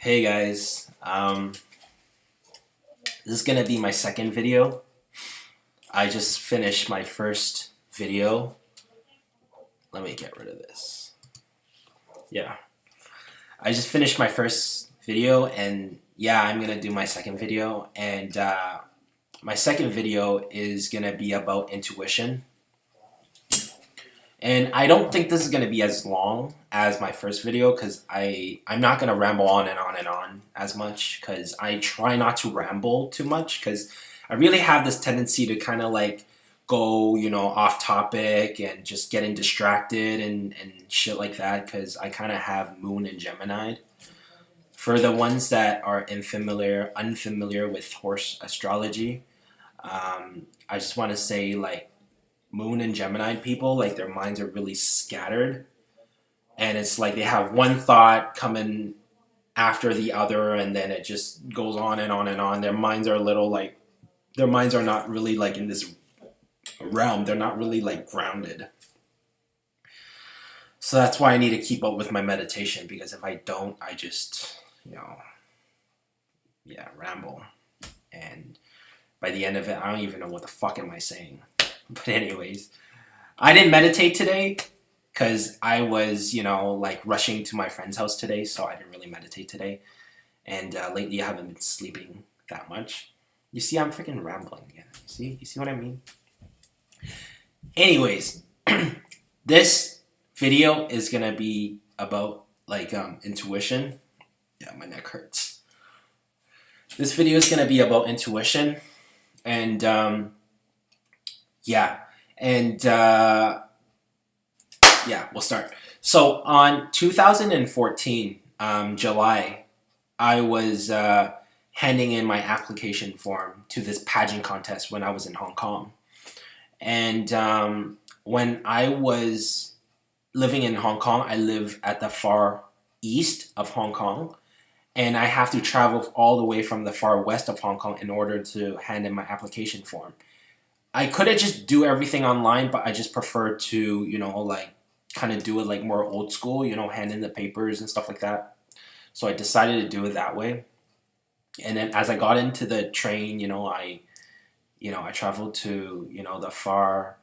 Hey guys, this is gonna be my second video. I just finished my first video. Let me get rid of this. Yeah, I just finished my first video, and yeah, I'm gonna do my second video. And my second video is gonna be about intuition. And I don't think this is gonna be as long as my first video because I'm not gonna ramble on and on and on as much because I try not to ramble too much because I really have this tendency to kind of like go off topic and just getting distracted and shit like that because I kind of have Moon and Gemini. For the ones that are unfamiliar with horse astrology, I just want to say like Moon and Gemini people, like their minds are really scattered, and it's like they have one thought coming after the other, and then it just goes on and on and on. Their minds are a little like their minds are not really like in this realm. They're not really like grounded. So that's why I need to keep up with my meditation because if I don't, I just ramble, and by the end of it, I don't even know what the fuck am I saying. But anyways, I didn't meditate today because I was, like rushing to my friend's house today, so I didn't really meditate today. And lately, I haven't been sleeping that much. You see, I'm freaking rambling again. You see what I mean? Anyways, this video is gonna be about like intuition. Yeah, my neck hurts. This video is gonna be about intuition, and yeah, and yeah, we'll start. So on 2014, July, I was handing in my application form to this pageant contest when I was in Hong Kong. And when I was living in Hong Kong, I live at the far east of Hong Kong. And I have to travel all the way from the far west of Hong Kong in order to hand in my application form. I could have just do everything online, but I just prefer to, like kind of do it like more old school, hand in the papers and stuff like that. So I decided to do it that way. And then as I got into the train, I traveled to, the far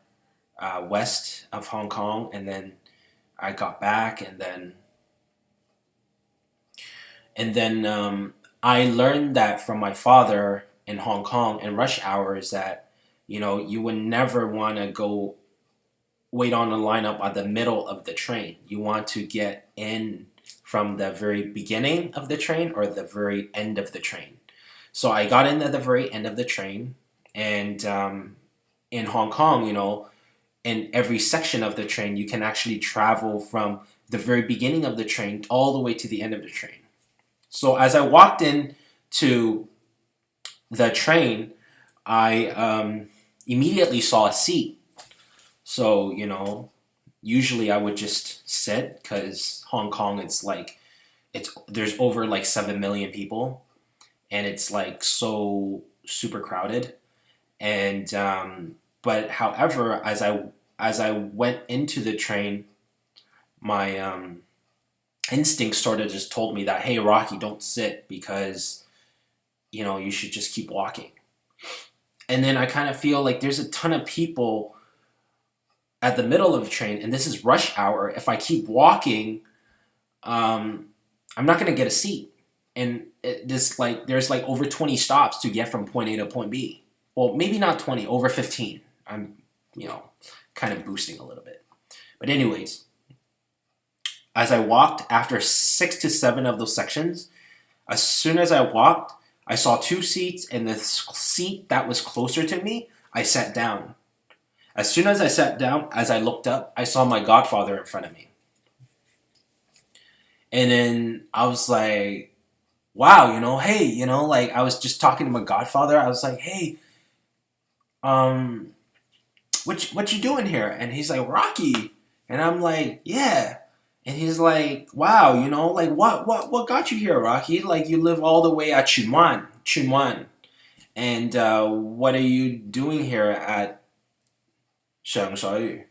west of Hong Kong, and then I got back, and then I learned that from my father in Hong Kong in rush hours that you would never want to go wait on the lineup at the middle of the train. You want to get in from the very beginning of the train or the very end of the train. So I got in at the very end of the train, and in Hong Kong, in every section of the train, you can actually travel from the very beginning of the train all the way to the end of the train. So as I walked in to the train, I immediately saw a seat. So, usually I would just sit because Hong Kong, there's over like 7 million people, and it's like so super crowded. And but however, as I went into the train, my instinct sort of just told me that, hey, Rocky, don't sit because you should just keep walking. And then I kind of feel like there's a ton of people at the middle of the train, and this is rush hour. If I keep walking, I'm not gonna get a seat. And there's like over 20 stops to get from point A to point B. Well, maybe not 20, over 15. I'm, kind of boosting a little bit. But anyways, as I walked after 6 to 7 of those sections, as soon as I walked, I saw 2 seats, and the seat that was closer to me, I sat down. As soon as I sat down, as I looked up, I saw my godfather in front of me. And then I was like, wow, hey, like I was just talking to my godfather. I was like, hey, what you doing here? And he's like, Rocky. And I'm like, yeah. And he's like, wow, like what got you here, Rocky? Like you live all the way at Chunwan. And what are you doing here at Shanghai,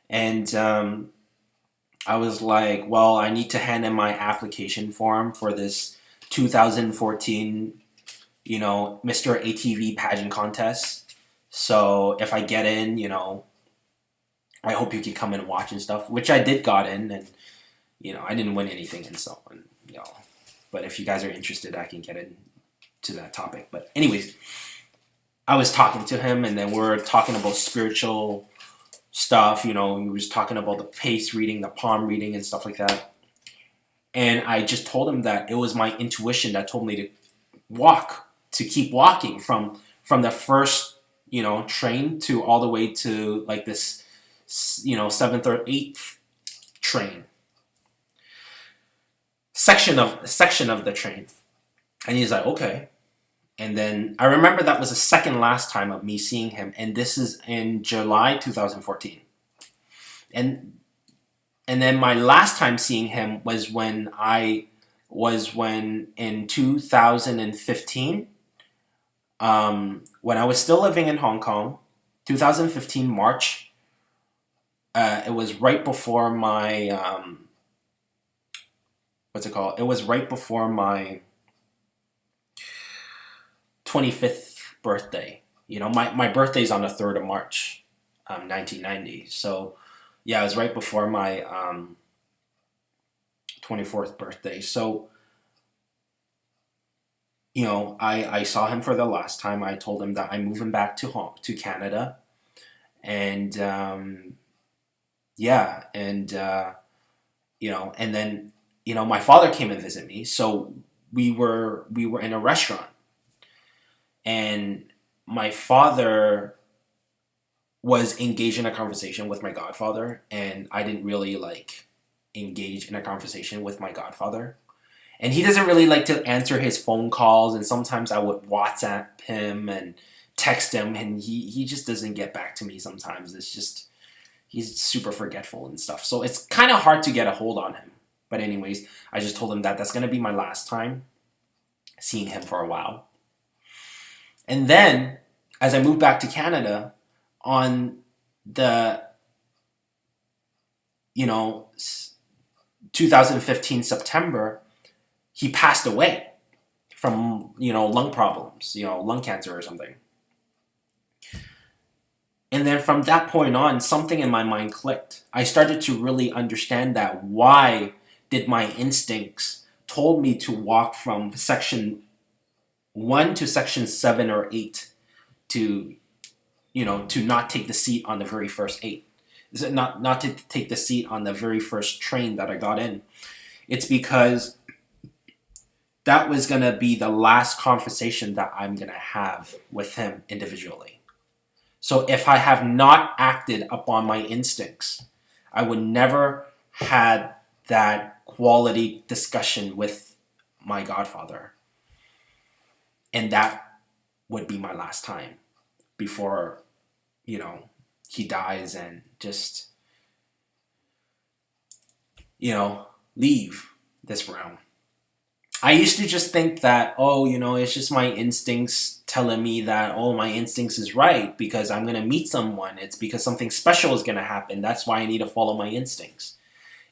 And I was like, well, I need to hand in my application form for this 2014, Mr. ATV pageant contest. So if I get in, I hope you can come and watch and stuff, which I did got in, and I didn't win anything and so on, But if you guys are interested, I can get into that topic. But anyways, I was talking to him, and then we're talking about spiritual stuff. He was talking about the pace reading, the palm reading, and stuff like that. And I just told him that it was my intuition that told me to keep walking from the first train to all the way to like this seventh or eighth train section of the train. And he's like, okay. And then I remember that was the second last time of me seeing him, and this is in July 2014. And then my last time seeing him was when in 2015, when I was still living in Hong Kong, 2015 March. It was right before my what's it called? It was right before my 25th birthday. My birthday's on the 3rd of March, 1990. So yeah, it was right before my 24th birthday. So I saw him for the last time. I told him that I'm moving back to Canada, and yeah, and then my father came and visit me. So we were in a restaurant, and my father was engaged in a conversation with my godfather, and I didn't really engage in a conversation with my godfather. And he doesn't really like to answer his phone calls, and sometimes I would WhatsApp him and text him, and he just doesn't get back to me sometimes. It's just, he's super forgetful and stuff. So it's kind of hard to get a hold on him. But anyways, I just told him that that's going to be my last time seeing him for a while. And then, as I moved back to Canada, on the 2015 September, he passed away from lung problems, lung cancer or something. And then from that point on, something in my mind clicked. I started to really understand that why did my instincts told me to walk from section 1 to section 7 or 8 to to not take the seat on the very first 8. Is it not to take the seat on the very first train that I got in? It's because that was going to be the last conversation that I'm going to have with him individually. So if I have not acted upon my instincts, I would never had that quality discussion with my godfather. And that would be my last time before, he dies and just, leave this realm. I used to just think that, it's just my instincts telling me that, my instincts is right because I'm going to meet someone. It's because something special is going to happen. That's why I need to follow my instincts.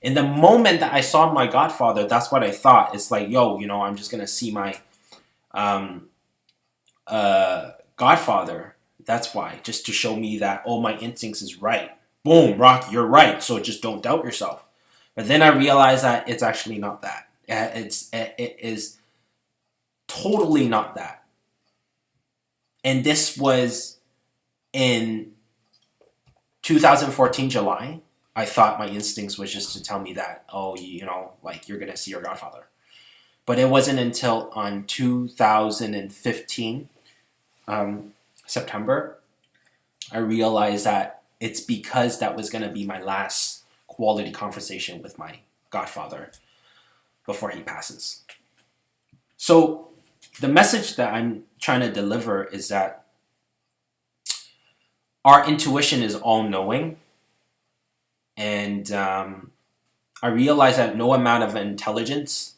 In the moment that I saw my godfather, that's what I thought. It's like, I'm just going to see my godfather. That's why, just to show me that, my instincts is right. Boom, Rock, you're right. So just don't doubt yourself. But then I realized that it's actually not that. It is totally not that. And this was in 2014 July. I thought my instincts was just to tell me that, you're going to see your godfather. But it wasn't until on 2015 September, I realized that it's because that was going to be my last quality conversation with my godfather before he passes. So the message that I'm trying to deliver is that our intuition is all-knowing, and I realize that no amount of intelligence,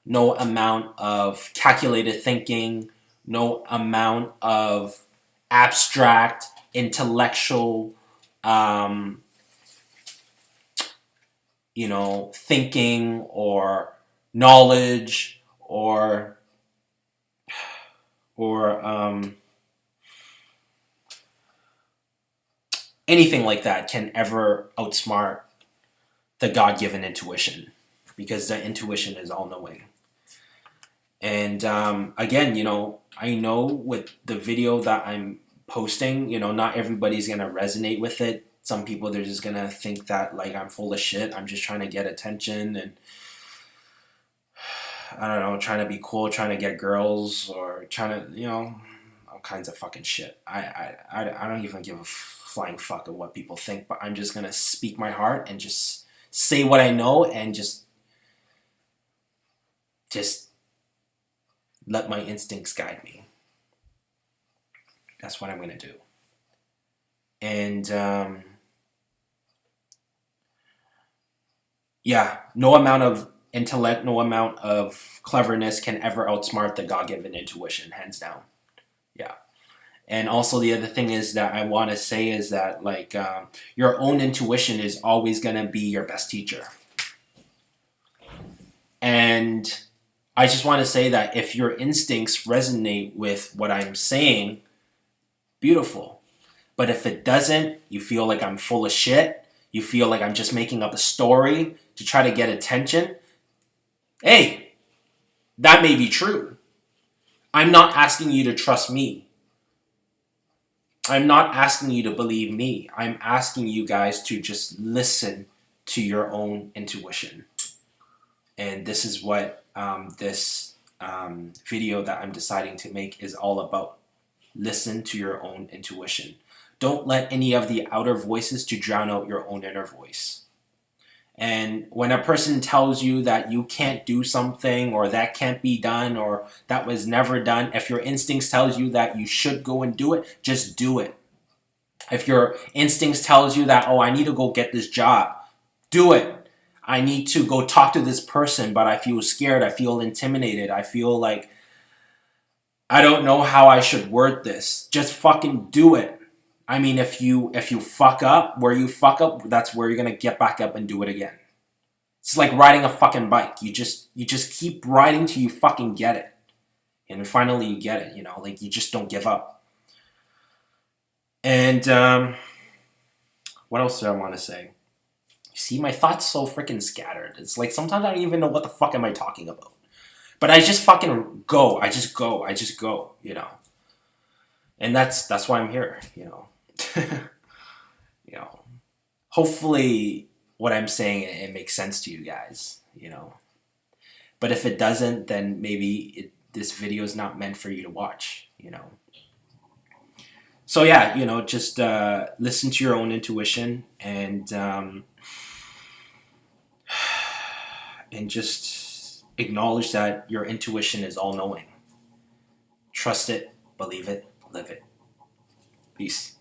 no amount of calculated thinking, no amount of abstract, intellectual, thinking or knowledge or anything like that can ever outsmart the God-given intuition, because the intuition is all-knowing. And again, I know with the video that I'm posting, not everybody's gonna resonate with it. Some people, they're just gonna think that like I'm full of shit. I'm just trying to get attention and I don't know, trying to be cool, trying to get girls, or trying to, all kinds of fucking shit. I don't even give a flying fuck of what people think, but I'm just gonna speak my heart and just say what I know and just let my instincts guide me. That's what I'm gonna do. And yeah, no amount of intellect, no amount of cleverness can ever outsmart the God-given intuition, hands down. Yeah. And also the other thing is that I want to say is that like your own intuition is always going to be your best teacher. And I just want to say that if your instincts resonate with what I'm saying, beautiful. But if it doesn't, you feel like I'm full of shit, you feel like I'm just making up a story to try to get attention, hey, that may be true. I'm not asking you to trust me. I'm not asking you to believe me. I'm asking you guys to just listen to your own intuition. And this is what this video that I'm deciding to make is all about. Listen to your own intuition. Don't let any of the outer voices to drown out your own inner voice. And when a person tells you that you can't do something, or that can't be done, or that was never done, if your instincts tells you that you should go and do it, just do it. If your instincts tells you that, oh, I need to go get this job, do it. I need to go talk to this person, but I feel scared, I feel intimidated, I feel like I don't know how I should word this. Just fucking do it. I mean, if you fuck up, where you fuck up, that's where you're gonna get back up and do it again. It's like riding a fucking bike. You just keep riding till you fucking get it. And finally you get it, like you just don't give up. And what else do I want to say? You see, my thoughts so freaking scattered. It's like sometimes I don't even know what the fuck am I talking about. But I just fucking go. I just go. And that's why I'm here, you know. Hopefully what I'm saying, it makes sense to you guys, But if it doesn't, then maybe this video is not meant for you to watch, So yeah, just listen to your own intuition and just acknowledge that your intuition is all knowing. Trust it, believe it, live it. Peace.